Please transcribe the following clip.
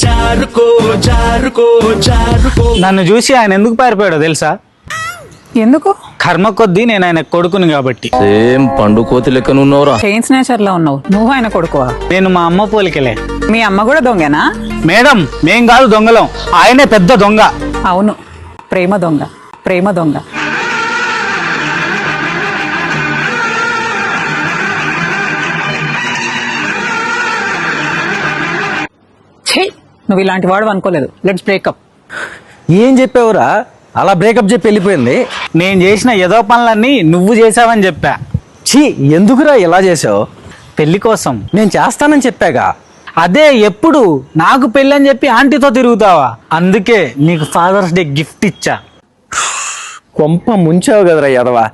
జారుకో జారుకో జారుకో. నన్ను చూసి ఆయన ఎందుకు పారిపోయాడో తెలుసా? ఎందుకు? కర్మ కొద్దీ నేను ఆయన కొడుకుని కాబట్టి. సేమ్ పండు కోతి లెక్కనున్నావురా. చైన్ స్నాచర్ లో ఉన్నావు. నువ్వు ఆయన కొడుకువా? నేను మా అమ్మ పోలికలే. మీ అమ్మ కూడా దొంగనా? మేడం, మేం కాదు దొంగలం, ఆయనే పెద్ద దొంగ. అవును, ప్రేమ దొంగ, ప్రేమ దొంగ. ఛీ, నువ్వు ఇలాంటి వాడు అనుకోలేదు. Let's breakup. ఏం చెప్పావురా? అలా బ్రేకప్ చెప్పి వెళ్ళిపోయింది. నేను చేసిన ఏదో పనులన్నీ నువ్వు చేసావని చెప్పా. ఛీ, ఎందుకురా ఇలా చేసావు? పెళ్లి కోసం. నేను చేస్తానని చెప్పాగా. అదే ఎప్పుడు నాకు పెళ్ళి అని చెప్పి ఆంటీతో తిరుగుతావా? అందుకే నీకు ఫాదర్స్ డే గిఫ్ట్ ఇచ్చా. కొంప ముంచావు కదరా ఎదవా.